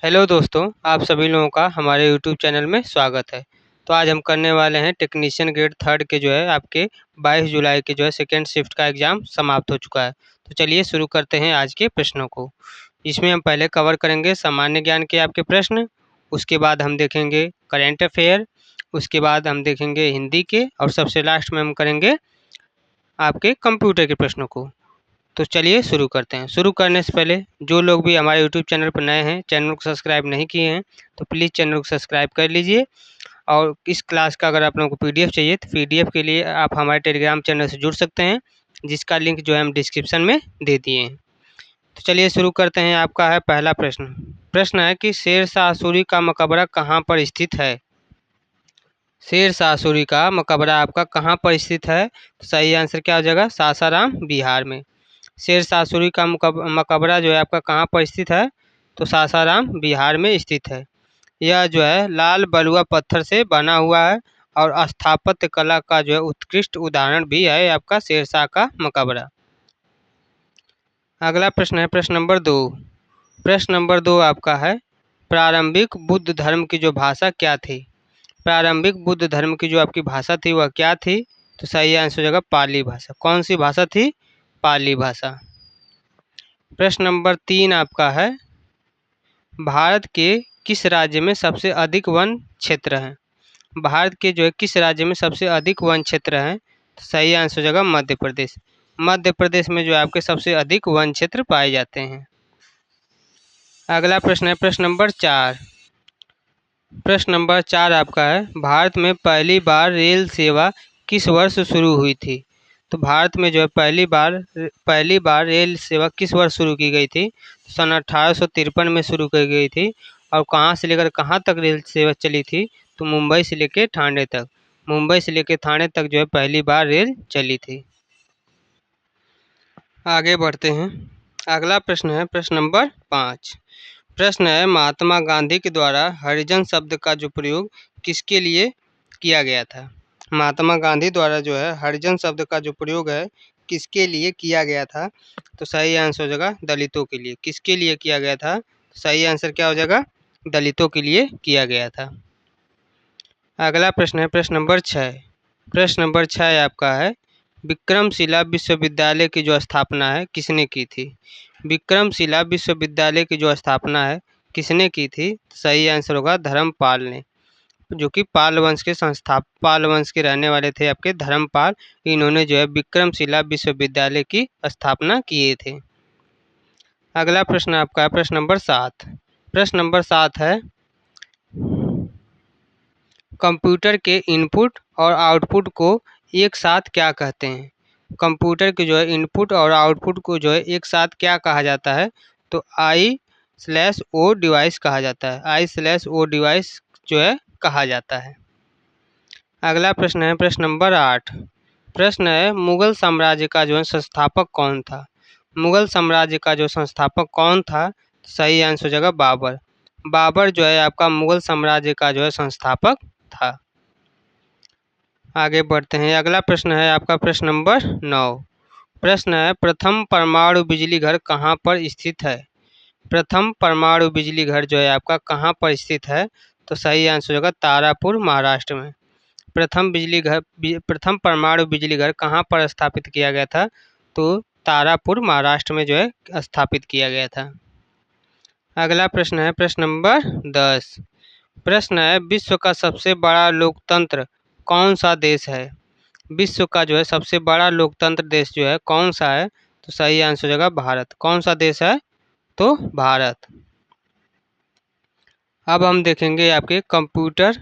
Hello दोस्तों, आप सभी लोगों का हमारे यूट्यूब चैनल में स्वागत है। तो आज हम करने वाले हैं टेक्नीशियन ग्रेड थर्ड के जो है आपके 22 जुलाई के जो है सेकेंड शिफ्ट का एग्ज़ाम समाप्त हो चुका है। तो चलिए शुरू करते हैं आज के प्रश्नों को। इसमें हम पहले कवर करेंगे सामान्य ज्ञान के आपके प्रश्न, उसके बाद हम देखेंगे करेंट अफेयर, उसके बाद हम देखेंगे हिंदी के और सबसे लास्ट में हम करेंगे आपके कंप्यूटर के प्रश्नों को। तो चलिए शुरू करते हैं। शुरू करने से पहले जो लोग भी हमारे यूट्यूब चैनल पर नए हैं, चैनल को सब्सक्राइब नहीं किए हैं, तो प्लीज़ चैनल को सब्सक्राइब कर लीजिए। और इस क्लास का अगर आप लोगों को पीडीएफ चाहिए तो पीडीएफ के लिए आप हमारे टेलीग्राम चैनल से जुड़ सकते हैं, जिसका लिंक जो है हम डिस्क्रिप्शन में दे दिए हैं। तो चलिए शुरू करते हैं। आपका है पहला प्रश्न। प्रश्न है कि शेर शाह सूरी का मकबरा कहाँ पर स्थित है? शेर शाह सूरी का मकबरा आपका कहाँ पर स्थित है? तो सही आंसर क्या हो जाएगा? सासाराम, बिहार में। शेर शाह सूरी का मकबरा जो है आपका कहाँ पर स्थित है? तो सासाराम, बिहार में स्थित है। यह जो है लाल बलुआ पत्थर से बना हुआ है और स्थापत्य कला का जो है उत्कृष्ट उदाहरण भी है आपका शेरशाह का मकबरा। अगला प्रश्न है प्रश्न नंबर 2। प्रश्न नंबर 2 आपका है प्रारंभिक बुद्ध धर्म की जो भाषा क्या थी? प्रारंभिक बुद्ध धर्म की जो आपकी भाषा थी वह क्या थी? तो सही आंसर हो जाएगा पाली भाषा। कौन सी भाषा थी? पाली भाषा। प्रश्न नंबर 3 आपका है भारत के किस राज्य में सबसे अधिक वन क्षेत्र हैं? भारत के जो है किस राज्य में सबसे अधिक वन क्षेत्र हैं? तो सही आंसर हो जाएगा मध्य प्रदेश। मध्य प्रदेश में जो है आपके सबसे अधिक वन क्षेत्र पाए जाते हैं। अगला प्रश्न है प्रश्न नंबर 4। प्रश्न नंबर 4 आपका है भारत में पहली बार रेल सेवा किस वर्ष शुरू हुई थी? तो भारत में जो है पहली बार रेल सेवा किस वर्ष शुरू की गई थी? सन 1853 में शुरू की गई थी। और कहाँ से लेकर कहाँ तक रेल सेवा चली थी? तो मुंबई से लेकर ठाणे तक। मुंबई से लेकर ठाणे तक जो है पहली बार रेल चली थी। आगे बढ़ते हैं। अगला प्रश्न है प्रश्न नंबर 5। प्रश्न है महात्मा गांधी के द्वारा हरिजन शब्द का जो प्रयोग किसके लिए किया गया था? महात्मा गांधी द्वारा जो है हरिजन शब्द का जो प्रयोग है किसके लिए किया गया था? तो सही आंसर हो जाएगा दलितों के लिए। किसके लिए किया गया था? सही आंसर क्या हो जाएगा? दलितों के लिए किया गया था। अगला प्रश्न है प्रश्न नंबर 6। प्रश्न नंबर 6 आपका है विक्रमशिला विश्वविद्यालय की जो स्थापना है किसने की थी? विक्रमशिला विश्वविद्यालय की जो स्थापना है किसने की थी? सही आंसर होगा धर्मपाल ने, जो कि पाल वंश के रहने वाले थे आपके धर्मपाल। इन्होंने जो है विक्रमशिला विश्वविद्यालय की स्थापना किए थे। अगला प्रश्न आपका है प्रश्न नंबर 7। प्रश्न नंबर 7 है कंप्यूटर के इनपुट और आउटपुट को एक साथ क्या कहते हैं? कंप्यूटर के जो है इनपुट और आउटपुट को जो है एक साथ क्या कहा जाता है? तो I/O डिवाइस कहा जाता है। I/O डिवाइस जो है कहा जाता है। अगला प्रश्न है प्रश्न नंबर 8। प्रश्न है मुगल साम्राज्य का जो है संस्थापक कौन था? मुगल साम्राज्य का जो संस्थापक कौन था? सही आंसर हो जाएगा बाबर। बाबर जो है आपका मुगल साम्राज्य का जो है संस्थापक था। आगे बढ़ते हैं। अगला प्रश्न है आपका प्रश्न नंबर 9। प्रश्न है प्रथम परमाणु बिजली घर कहाँ पर स्थित है? प्रथम परमाणु बिजली घर जो है आपका कहाँ पर स्थित है? तो सही आंसर होगा तारापुर, महाराष्ट्र में। प्रथम परमाणु बिजली घर कहाँ पर स्थापित किया गया था? तो तारापुर, महाराष्ट्र में जो है स्थापित किया गया था। अगला प्रश्न है प्रश्न नंबर 10। प्रश्न है विश्व का सबसे बड़ा लोकतंत्र कौन सा देश है? विश्व का जो है सबसे बड़ा लोकतंत्र देश जो है कौन सा है? तो सही आंसर हो जाएगा भारत। कौन सा देश है? तो भारत। अब हम देखेंगे आपके कंप्यूटर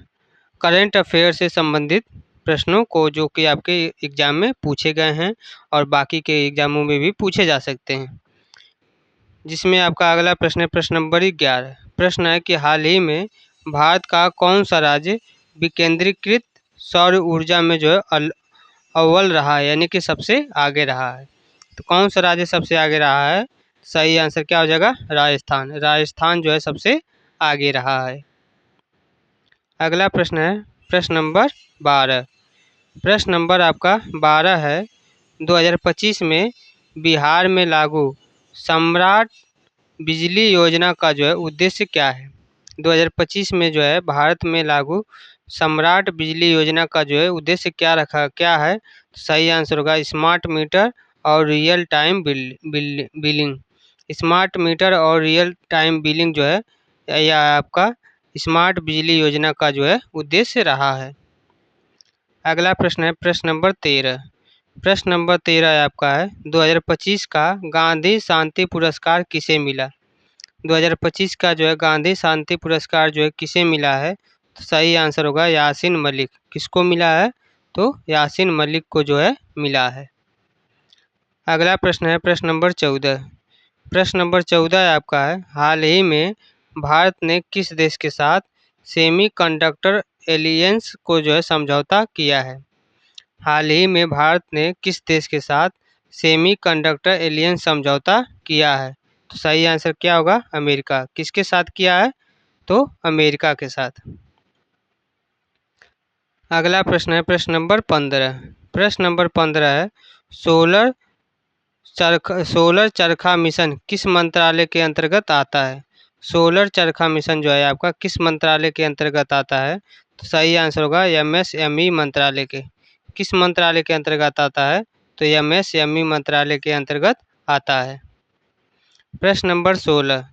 करंट अफेयर से संबंधित प्रश्नों को, जो कि आपके एग्जाम में पूछे गए हैं और बाकी के एग्जामों में भी पूछे जा सकते हैं। जिसमें आपका अगला प्रश्न है प्रश्न नंबर 11। प्रश्न है कि हाल ही में भारत का कौन सा राज्य विकेंद्रीकृत सौर ऊर्जा में जो है अव्वल रहा है, यानी कि सबसे आगे रहा है? तो कौन सा राज्य सबसे आगे रहा है? सही आंसर क्या हो जाएगा? राजस्थान। राजस्थान जो है सबसे आगे रहा है। अगला प्रश्न है प्रश्न नंबर 12। प्रश्न नंबर आपका 12 है 2025 में बिहार में लागू सम्राट बिजली योजना का जो है उद्देश्य क्या है? 2025 में जो है भारत में लागू सम्राट बिजली योजना का जो है उद्देश्य क्या है? तो सही आंसर होगा स्मार्ट मीटर और real time billing. Smart meter और रियल टाइम बिलिंग जो है यह आपका स्मार्ट बिजली योजना का जो है उद्देश्य रहा है। अगला प्रश्न है प्रश्न नंबर 13। प्रश्न नंबर 13 आपका है 2025 का गांधी शांति पुरस्कार किसे मिला? 2025 का जो है गांधी शांति पुरस्कार जो है किसे मिला है? तो सही आंसर होगा यासीन मलिक। किसको मिला है? तो यासीन मलिक को जो है मिला है। अगला प्रश्न है प्रश्न नंबर 14। प्रश्न नंबर 14 आपका है हाल ही में भारत ने किस देश के साथ सेमीकंडक्टर एलियंस को जो है समझौता किया है? हाल ही में भारत ने किस देश के साथ सेमीकंडक्टर एलियंस समझौता किया है? तो सही आंसर क्या होगा? अमेरिका। किसके साथ किया है? तो अमेरिका के साथ। अगला प्रश्न है प्रश्न नंबर 15। प्रश्न नंबर 15 है सोलर चरखा मिशन किस मंत्रालय के अंतर्गत आता है? सोलर चरखा मिशन जो है आपका किस मंत्रालय के अंतर्गत आता है? तो सही आंसर होगा एमएसएमई मंत्रालय के। किस मंत्रालय के अंतर्गत आता है? तो एमएसएमई मंत्रालय के अंतर्गत आता है। प्रश्न नंबर 16।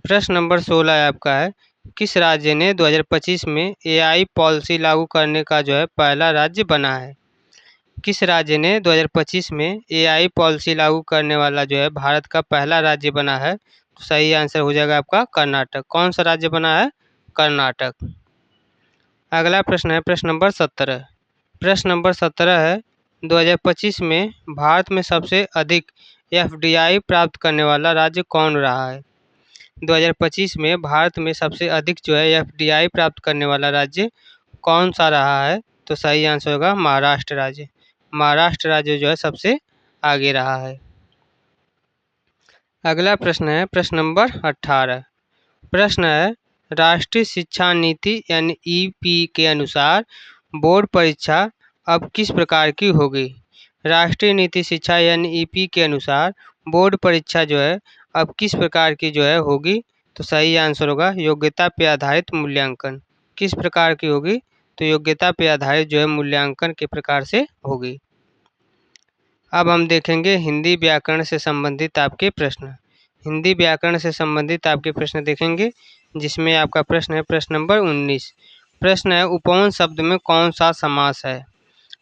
प्रश्न नंबर 16 आपका है किस राज्य ने 2025 में एआई पॉलिसी लागू करने का जो है पहला राज्य बना है? किस राज्य ने 2025 में एआई पॉलिसी लागू करने वाला जो है भारत का पहला राज्य बना है? तो सही आंसर हो जाएगा आपका कर्नाटक। कौन सा राज्य बना है? कर्नाटक। अगला प्रश्न है प्रश्न नंबर 17। प्रश्न नंबर 17 है 2025 में भारत में सबसे अधिक एफडीआई प्राप्त करने वाला राज्य कौन रहा है? 2025 में भारत में सबसे अधिक जो है एफडीआई प्राप्त करने वाला राज्य कौन सा रहा है? तो सही आंसर होगा महाराष्ट्र राज्य। महाराष्ट्र राज्य जो है सबसे आगे रहा है। अगला प्रश्न है प्रश्न नंबर 18। प्रश्न है राष्ट्रीय शिक्षा नीति एनईपी के अनुसार बोर्ड परीक्षा अब किस प्रकार की होगी? राष्ट्रीय नीति शिक्षा एनईपी के अनुसार बोर्ड परीक्षा जो है अब किस प्रकार की जो है होगी? तो सही आंसर होगा योग्यता पे आधारित मूल्यांकन। किस प्रकार की होगी? तो योग्यता पे आधारित जो है मूल्यांकन के प्रकार से होगी। अब हम देखेंगे हिंदी व्याकरण से संबंधित आपके प्रश्न। हिंदी व्याकरण से संबंधित आपके प्रश्न देखेंगे जिसमें आपका प्रश्न है प्रश्न नंबर 19। प्रश्न है उपवन शब्द में कौन सा समास है?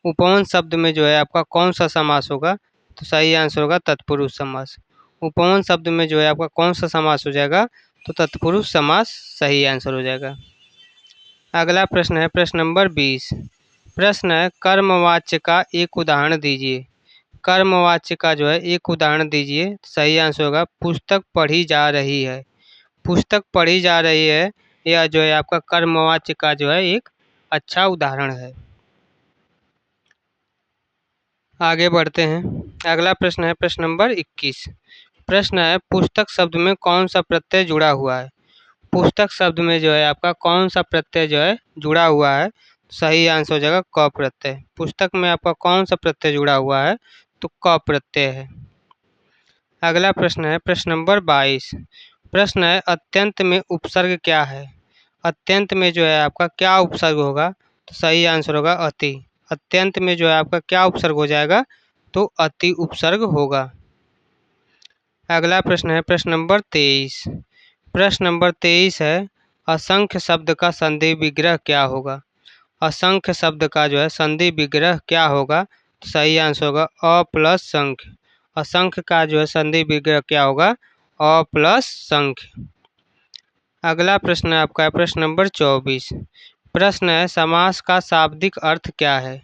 उपवन शब्द में जो है आपका कौन सा समास होगा? तो सही आंसर होगा तत्पुरुष समास। उपवन शब्द में जो है आपका कौन सा समास हो जाएगा? तो तत्पुरुष समास सही आंसर हो जाएगा। अगला प्रश्न है प्रश्न नंबर 20। प्रश्न है कर्मवाच्य का एक उदाहरण दीजिए। कर्मवाच्य का जो है एक उदाहरण दीजिए। सही आंसर होगा पुस्तक पढ़ी जा रही है। पुस्तक पढ़ी जा रही है यह जो है आपका कर्मवाच्य का जो है एक अच्छा उदाहरण है। आगे बढ़ते हैं। अगला प्रश्न है प्रश्न नंबर 21। प्रश्न है पुस्तक शब्द में कौन सा प्रत्यय जुड़ा हुआ है? पुस्तक शब्द में जो है आपका कौन सा प्रत्यय जो है जुड़ा हुआ है? सही आंसर हो जाएगा क प्रत्यय। पुस्तक में आपका कौन सा प्रत्यय जुड़ा हुआ है? तो क प्रत्यय है। अगला प्रश्न है प्रश्न नंबर 22। प्रश्न है अत्यंत में उपसर्ग क्या है? अत्यंत में जो है आपका क्या उपसर्ग होगा? तो सही आंसर होगा अति। अत्यंत में जो है आपका क्या उपसर्ग हो जाएगा? तो अति उपसर्ग होगा। अगला प्रश्न है प्रश्न नंबर 23। प्रश्न नंबर 23 है असंख्य शब्द का संधि विग्रह क्या होगा? असंख्य शब्द का जो है संधि विग्रह क्या होगा? तो सही आंसर होगा अ प्लस संख्य। असंख्य का जो है संधि विग्रह क्या होगा? अ प्लस संख्य। अगला प्रश्न है आपका प्रश्न नंबर 24। प्रश्न है समास का शाब्दिक अर्थ क्या है?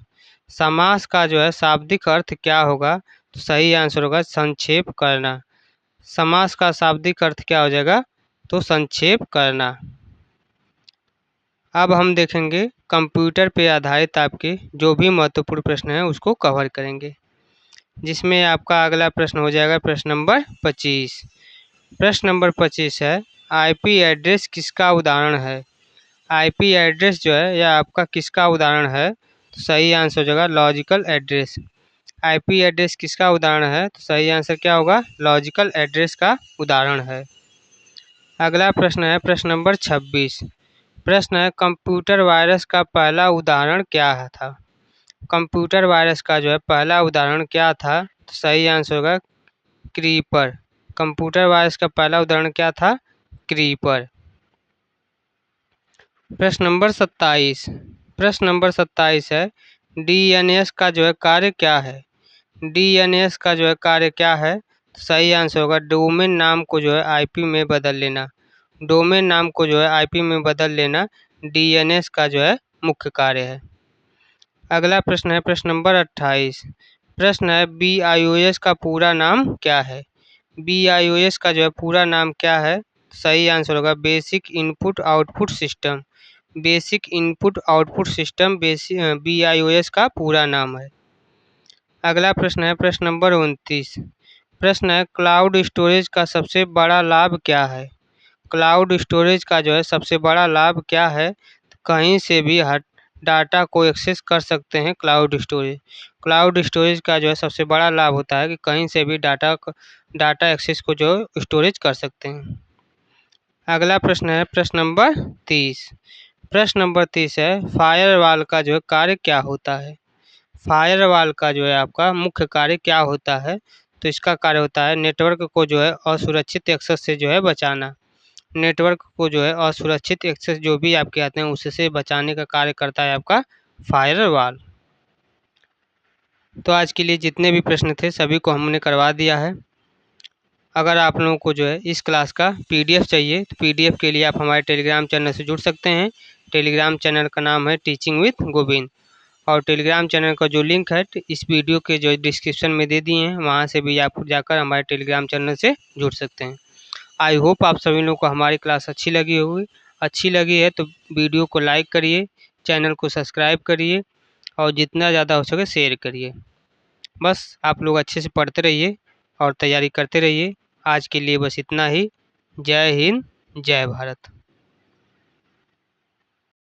समास का जो है शाब्दिक अर्थ क्या होगा? तो सही आंसर होगा संक्षेप करना। समास का शाब्दिक अर्थ क्या हो जाएगा? तो संक्षेप करना। अब हम देखेंगे कंप्यूटर पे आधारित आपके जो भी महत्वपूर्ण प्रश्न हैं उसको कवर करेंगे जिसमें आपका अगला प्रश्न हो जाएगा प्रश्न नंबर 25। प्रश्न नंबर 25 है आईपी एड्रेस किसका उदाहरण है? आईपी एड्रेस जो है यह आपका किसका उदाहरण है? तो सही आंसर हो जाएगा लॉजिकल एड्रेस। आईपी एड्रेस किसका उदाहरण है? तो सही आंसर क्या होगा? लॉजिकल एड्रेस का उदाहरण है। अगला प्रश्न है प्रश्न नंबर 26। प्रश्न है कंप्यूटर वायरस का पहला उदाहरण क्या था। कंप्यूटर वायरस का जो है पहला उदाहरण क्या था, तो सही आंसर होगा क्रीपर। कंप्यूटर वायरस का पहला उदाहरण क्या था, क्रीपर। प्रश्न नंबर 27। प्रश्न नंबर 27 है डीएनएस का जो है कार्य क्या है। डीएनएस का जो है कार्य क्या है, तो सही आंसर होगा डोमेन नाम को जो है आईपी में बदल लेना। डोमेन नाम को जो है आईपी में बदल लेना डीएनएस का जो है मुख्य कार्य है। अगला प्रश्न है प्रश्न नंबर 28। प्रश्न है बीआईओएस का पूरा नाम क्या है। बीआईओएस का जो है पूरा नाम क्या है, सही आंसर होगा basic input output system. Basic input output system BIOS का पूरा नाम है। अगला प्रश्न है प्रश्न नंबर 29। प्रश्न है क्लाउड स्टोरेज का सबसे बड़ा लाभ क्या है। क्लाउड स्टोरेज का जो है सबसे बड़ा लाभ क्या है, कहीं से भी हट डाटा को एक्सेस कर सकते हैं। क्लाउड स्टोरेज का जो है सबसे बड़ा लाभ होता है कि कहीं से भी डाटा एक्सेस को जो स्टोरेज कर सकते हैं। अगला प्रश्न है प्रश्न नंबर 30। प्रश्न नंबर 30 है फायरवॉल का जो है कार्य क्या होता है। फायरवॉल का जो है आपका मुख्य कार्य क्या होता है, तो इसका कार्य होता है नेटवर्क को जो है असुरक्षित एक्सेस से जो है बचाना। नेटवर्क को जो है असुरक्षित एक्सेस जो भी आपके आते हैं उससे बचाने का कार्य करता है आपका फायरवॉल। तो आज के लिए जितने भी प्रश्न थे सभी को हमने करवा दिया है। अगर आप लोगों को जो है इस क्लास का पीडीएफ चाहिए तो पीडीएफ के लिए आप हमारे टेलीग्राम चैनल से जुड़ सकते हैं। टेलीग्राम चैनल का नाम है टीचिंग विद गोविंद, और टेलीग्राम चैनल का जो लिंक है इस वीडियो के जो डिस्क्रिप्शन में दे दिए हैं, वहाँ से भी आप जाकर हमारे टेलीग्राम चैनल से जुड़ सकते हैं। आई होप आप सभी लोगों को हमारी क्लास अच्छी लगी होगी। अच्छी लगी है तो वीडियो को लाइक करिए, चैनल को सब्सक्राइब करिए और जितना ज़्यादा हो सके शेयर करिए। बस आप लोग अच्छे से पढ़ते रहिए और तैयारी करते रहिए। आज के लिए बस इतना ही। जय हिंद, जय भारत।